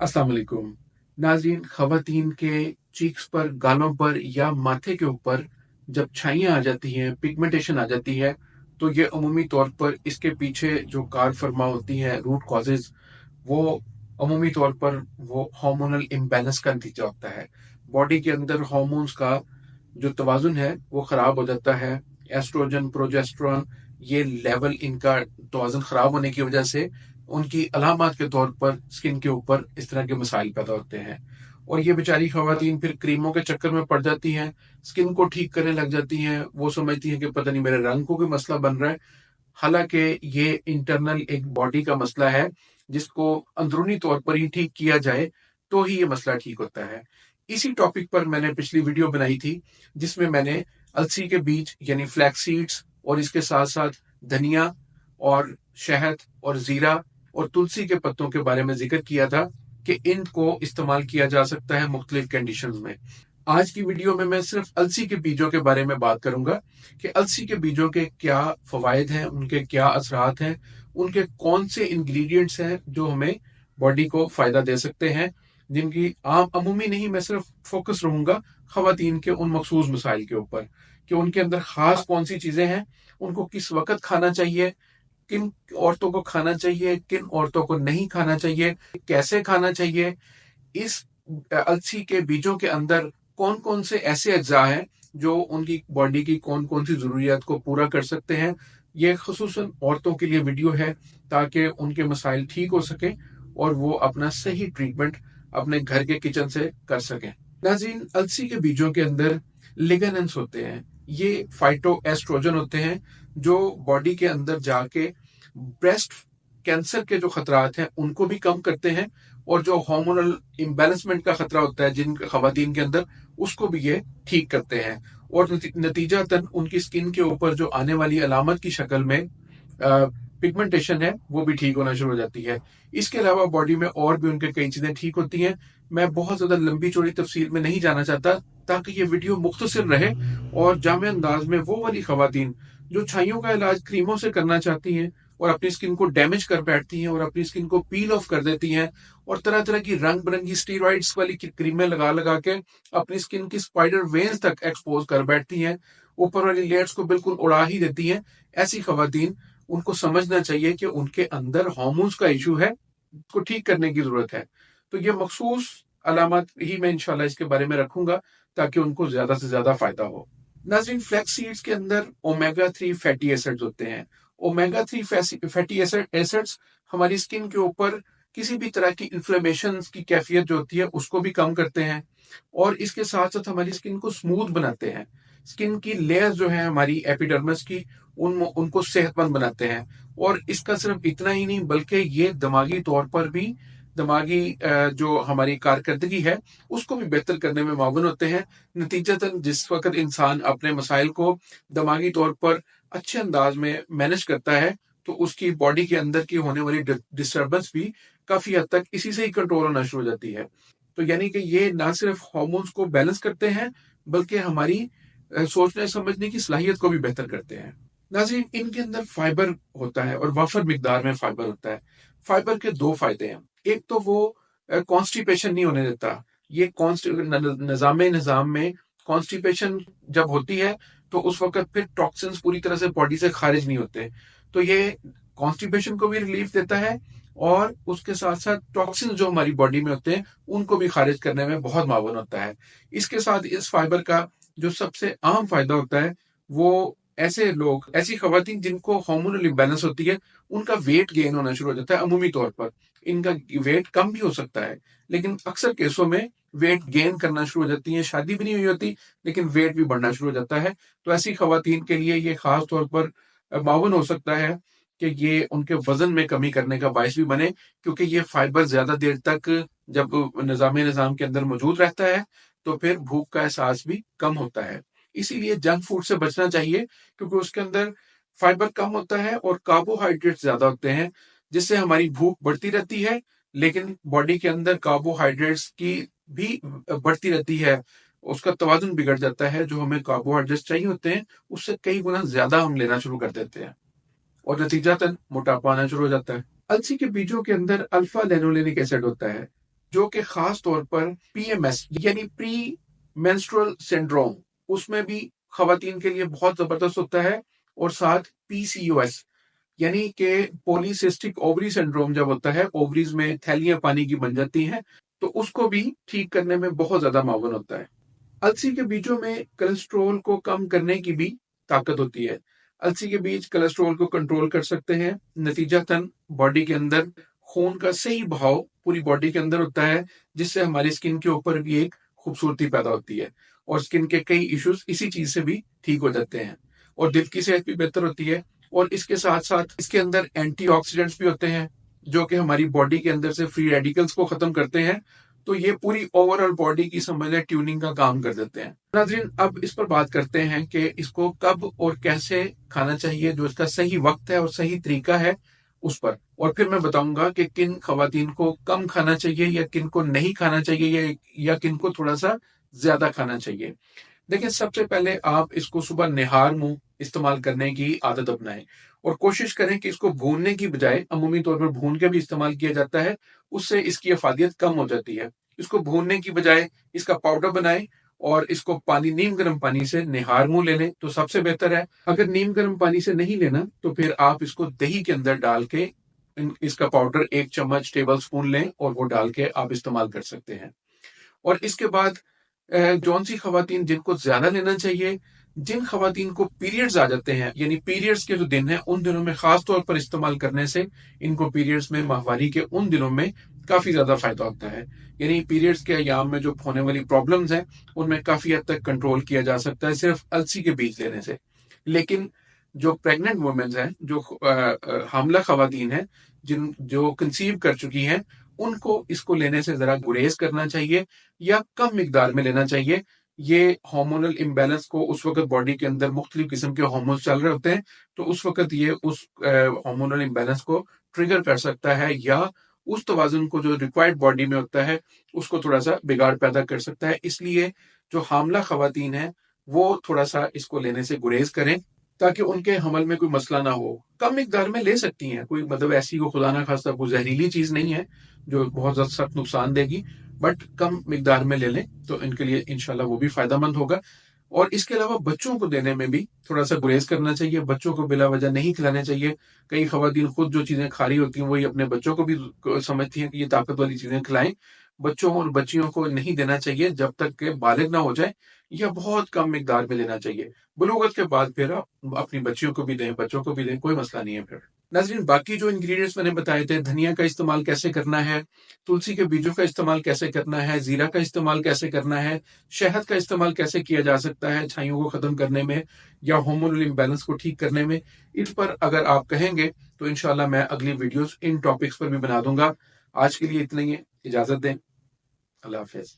अस्सलाम वालेकुम नाज़रीन। ख़वातीन के चीक्स पर, गालों पर या माथे के ऊपर जब छाइयाँ आ जाती हैं, पिगमेंटेशन आ जाती है, तो ये अमूमी तौर पर इसके पीछे जो कार फरमा होती हैं, रूट कॉजेज़, वो अमूमी तौर पर वो हार्मोनल इम्बैलेंस का नतीजा होता है। बॉडी के अंदर हार्मोन्स का जो तवाज़ुन है वो ख़राब हो जाता है। एस्ट्रोजन, प्रोजेस्टेरॉन, ये लेवल इनका तवाज़ुन ख़राब होने की वजह से उनकी अलामात के तौर पर स्किन के ऊपर इस तरह के मसाइल पैदा होते हैं। और ये बेचारी ख़वातीन फिर क्रीमों के चक्कर में पड़ जाती हैं, स्किन को ठीक करने लग जाती हैं। वो समझती हैं कि पता नहीं मेरे रंग को कोई मसला बन रहा है, हालांकि ये इंटरनल एक बॉडी का मसला है जिसको अंदरूनी तौर पर ही ठीक किया जाए तो ही ये मसला ठीक होता है। इसी टॉपिक पर मैंने पिछली वीडियो बनाई थी जिसमें मैंने अलसी के बीज यानी फ्लैक्स सीड्स और इसके साथ साथ धनिया और शहद और जीरा और तुलसी के पत्तों के बारे में जिक्र किया था कि इनको इस्तेमाल किया जा सकता है मुख्तलिफ कंडीशंस में। आज की वीडियो में मैं सिर्फ अलसी के बीजों के बारे में बात करूंगा कि अलसी के बीजों के क्या फवायद हैं, उनके क्या असरात हैं, उनके कौन से इंग्रेडिएंट्स हैं जो हमें बॉडी को फायदा दे सकते हैं, जिनकी आम अमूमी नहीं, मैं सिर्फ फोकस रहूंगा खवातीन के उन मखसूस मसाइल के ऊपर कि उनके अंदर खास कौन सी चीजें हैं, उनको किस वक्त खाना चाहिए, किन औरतों को खाना चाहिए, किन औरतों को नहीं खाना चाहिए, कैसे खाना चाहिए। इस अलसी के बीजों के अंदर कौन कौन से ऐसे अज्जा हैं जो उनकी बॉडी की कौन कौन सी जरूरियात को पूरा कर सकते हैं। ये खुसूसन औरतों के लिए वीडियो है ताकि उनके मसाइल ठीक हो सके और वो अपना सही ट्रीटमेंट अपने घर के किचन से कर सकें। नाज़रीन, अलसी के बीजों के अंदर लिगनेंस होते हैं, ये फाइटो एस्ट्रोजन होते हैं जो बॉडी के अंदर जाके ब्रेस्ट कैंसर के जो खतरात हैं उनको भी कम करते हैं और जो हार्मोनल इम्बैलेंसमेंट का खतरा होता है जिन खवातीन के अंदर, उसको भी ये ठीक करते हैं और नतीजातन उनकी स्किन के ऊपर जो आने वाली अलामत की शक्ल में पिगमेंटेशन है वो भी ठीक होना शुरू हो जाती है। इसके अलावा बॉडी में और भी उनके कई चीजें ठीक होती हैं। मैं बहुत ज्यादा लंबी चौड़ी तफसील में नहीं जाना चाहता ताकि ये वीडियो मुख्तसर रहे और जामे अंदाज में वो वाली खवातीन जो छाइयों का इलाज क्रीमों से करना चाहती हैं और अपनी स्किन को डैमेज कर बैठती हैं और अपनी स्किन को पील ऑफ कर देती हैं और तरह तरह की रंग बिरंगी स्टीरॉइड्स वाली क्रीमें लगा लगा के अपनी स्किन की स्पाइडर वेन्स तक एक्सपोज कर बैठती हैं, ऊपर वाली लेयर्स को बिल्कुल उड़ा ही देती हैं। ऐसी खवातीन, उनको समझना चाहिए कि उनके अंदर हार्मोन्स का इशू है, को ठीक करने की जरूरत है। तो ये मखसूस अलामत ही मैं इंशाल्लाह इसके बारे में रखूंगा ताकि उनको ज्यादा से ज्यादा फायदा हो। नाज़रीन, फ्लैक्स सीड्स के अंदर ओमेगा 3 फैटी एसिड्स होते हैं। ओमेगा 3 फैटी एसिड्स हमारी स्किन के ऊपर किसी भी तरह की इन्फ्लेमेशन की कैफियत जो होती है उसको भी कम करते हैं और इसके साथ साथ हमारी स्किन को स्मूथ बनाते हैं। स्किन की लेयर्स जो है हमारी एपिडर्मिस की, उनको सेहतमंद बनाते हैं। और इसका सिर्फ इतना ही नहीं बल्कि ये दिमागी तौर पर भी, दिमागी जो हमारी कारकर्दगी है उसको भी बेहतर करने में मावन होते हैं। नतीजतन जिस वक्त इंसान अपने मसाइल को दिमागी तौर पर अच्छे अंदाज में मैनेज करता है तो उसकी बॉडी के अंदर की होने वाली डिस्टर्बेंस भी काफी हद तक इसी से ही कंट्रोल होना शुरू हो जाती है। तो यानी कि ये ना सिर्फ हार्मोन्स को बैलेंस करते हैं बल्कि हमारी सोचने समझने की सलाहियत को भी बेहतर करते हैं। नाज़रीन, इनके अंदर फाइबर होता है और वाफर मिकदार में फाइबर होता है। फाइबर के दो फायदे हैं। एक तो वो कॉन्स्टिपेशन नहीं होने देता। ये निजाम में कॉन्स्टिपेशन जब होती है तो उस वक्त फिर टॉक्सिन्स पूरी तरह से बॉडी से खारिज नहीं होते, तो ये कॉन्स्टिपेशन को भी रिलीफ देता है और उसके साथ साथ टॉक्सिन जो हमारी बॉडी में होते हैं उनको भी खारिज करने में बहुत मावन होता है। इसके साथ इस फाइबर का जो सबसे आम फायदा होता है वो ऐसे लोग, ऐसी खवातीन जिनको हार्मोनल इम्बैलेंस होती है, उनका वेट गेन होना शुरू हो जाता है। अमूमी तौर पर इनका वेट कम भी हो सकता है लेकिन अक्सर केसों में वेट गेन करना शुरू हो जाती है। शादी भी नहीं हुई होती लेकिन वेट भी बढ़ना शुरू हो जाता है। तो ऐसी खवातीन के लिए ये खास तौर पर मावन हो सकता है कि ये उनके वजन में कमी करने का बायस भी बने, क्योंकि ये फाइबर ज्यादा देर तक जब निजाम के अंदर मौजूद रहता है तो फिर भूख का एहसास भी कम होता है। इसीलिए जंक फूड से बचना चाहिए क्योंकि उसके अंदर फाइबर कम होता है और कार्बोहाइड्रेट ज्यादा होते हैं, जिससे हमारी भूख बढ़ती रहती है लेकिन बॉडी के अंदर कार्बोहाइड्रेट्स की भी बढ़ती रहती है, उसका तवाजुन बिगड़ जाता है। जो हमें कार्बोहाइड्रेट्स चाहिए होते हैं उससे कई गुना ज्यादा हम लेना शुरू कर देते हैं और नतीजतन मोटापा आना शुरू हो जाता है। अलसी के बीजों के अंदर अल्फा लेनोलेनिक एसिड होता है جو کہ خاص طور پر PMS یعنی پری مینسٹرل سنڈروم اس میں بھی خواتین کے لیے بہت زبردست ہوتا ہے، اور ساتھ PCOS یعنی کہ پولیسسٹک اووری سنڈروم جب ہوتا ہے، اووریز میں تھیلیاں پانی کی بن جاتی ہیں، تو اس کو بھی ٹھیک کرنے میں بہت زیادہ معاون ہوتا ہے۔ السی کے بیجوں میں کولیسٹرول کو کم کرنے کی بھی طاقت ہوتی ہے۔ السی کے بیج کولیسٹرول کو کنٹرول کر سکتے ہیں، نتیجتاً باڈی کے اندر خون کا صحیح بہاؤ پوری باڈی کے اندر ہوتا ہے، جس سے ہماری اسکن کے اوپر بھی ایک خوبصورتی پیدا ہوتی ہے، اور اسکن کے کئی ایشوز اسی چیز سے بھی ٹھیک ہو جاتے ہیں، اور دل کی صحت بھی بہتر ہوتی ہے۔ اور اس کے ساتھ ساتھ اس کے اندر اینٹی آکسیڈنٹس بھی ہوتے ہیں، جو کہ ہماری باڈی کے اندر سے فری ریڈیکلز کو ختم کرتے ہیں، تو یہ پوری اوور آل باڈی کی سمجھ لیں ٹیوننگ کا کام کر دیتے ہیں۔ ناظرین، اب اس پر بات کرتے ہیں کہ اس کو کب اور کیسے کھانا چاہیے، جو اس کا صحیح وقت ہے اور صحیح طریقہ ہے اس پر، اور پھر میں بتاؤں گا کہ کن خواتین کو کم کھانا چاہیے یا کن کو نہیں کھانا چاہیے یا کن کو تھوڑا سا زیادہ کھانا چاہیے۔ دیکھیں، سب سے پہلے آپ اس کو صبح نہار منہ استعمال کرنے کی عادت اپنائیں، اور کوشش کریں کہ اس کو بھوننے کی بجائے، عمومی طور پر بھون کے بھی استعمال کیا جاتا ہے، اس سے اس کی افادیت کم ہو جاتی ہے۔ اس کو بھوننے کی بجائے اس کا پاؤڈر بنائیں، اور اس کو نیم گرم پانی سے نہار منہ لے لیں تو سب سے بہتر ہے۔ اگر نیم گرم پانی سے نہیں لینا تو پھر آپ اس کو دہی کے اندر ڈال کے اس کا پاؤڈر 1 چمچ ٹیبل سپون لیں، اور وہ ڈال کے آپ استعمال کر سکتے ہیں۔ اور اس کے بعد جون سی خواتین جن کو زیادہ لینا چاہیے، جن خواتین کو پیریڈز آ جاتے ہیں، یعنی پیریڈز کے جو دن ہیں، ان دنوں میں خاص طور پر استعمال کرنے سے ان کو پیریڈز میں، ماہواری کے ان دنوں میں کافی زیادہ فائدہ ہوتا ہے۔ یعنی پیریڈز کے ایام میں جو ہونے والی پرابلمز ہیں، ان میں کافی حد تک کنٹرول کیا جا سکتا ہے صرف السی کے بیج لینے سے۔ لیکن جو پریگننٹ وومنز ہیں، جو حاملہ خواتین ہیں، جو کنسیو کر چکی ہیں، ان کو اس کو لینے سے ذرا گریز کرنا چاہیے یا کم مقدار میں لینا چاہیے۔ یہ ہارمونل امبیلنس کو، اس وقت باڈی کے اندر مختلف قسم کے ہارمونز چل رہے ہوتے ہیں، تو اس وقت یہ اس ہارمونل امبیلنس کو ٹریگر کر سکتا ہے، یا اس توازن کو جو ریکوائرڈ باڈی میں ہوتا ہے اس کو تھوڑا سا بگاڑ پیدا کر سکتا ہے۔ اس لیے جو حاملہ خواتین ہیں وہ تھوڑا سا اس کو لینے سے گریز کریں، تاکہ ان کے حمل میں کوئی مسئلہ نہ ہو۔ کم مقدار میں لے سکتی ہیں، کوئی مطلب ایسی کو خدا نہ خواستہ کوئی زہریلی چیز نہیں ہے جو بہت زیادہ سخت نقصان دے گی، بٹ کم مقدار میں لے لیں تو ان کے لیے انشاءاللہ وہ بھی فائدہ مند ہوگا۔ اور اس کے علاوہ بچوں کو دینے میں بھی تھوڑا سا گریز کرنا چاہیے، بچوں کو بلا وجہ نہیں کھلانے چاہیے۔ کئی خواتین خود جو چیزیں کھا رہی ہوتی ہیں وہی اپنے بچوں کو بھی سمجھتی ہیں کہ یہ طاقت والی چیزیں کھلائیں۔ بچوں اور بچیوں کو نہیں دینا چاہیے جب تک کہ بالغ نہ ہو جائے، یا بہت کم مقدار میں لینا چاہیے۔ بلوغت کے بعد پھر آپ اپنی بچیوں کو بھی دیں، بچوں کو بھی دیں، کوئی مسئلہ نہیں ہے پھر۔ ناظرین، باقی جو انگریڈینٹس میں نے بتائے تھے، دھنیا کا استعمال کیسے کرنا ہے، تلسی کے بیجوں کا استعمال کیسے کرنا ہے، زیرہ کا استعمال کیسے کرنا ہے، شہد کا استعمال کیسے کیا جا سکتا ہے چھائیوں کو ختم کرنے میں یا ہارمونل امبیلنس کو ٹھیک کرنے میں، اس پر اگر آپ کہیں گے تو انشاءاللہ میں اگلی ویڈیوز ان ٹاپکس پر بھی بنا دوں گا۔ آج کے لیے اتنا ہی ہے، اجازت دیں، اللہ حافظ۔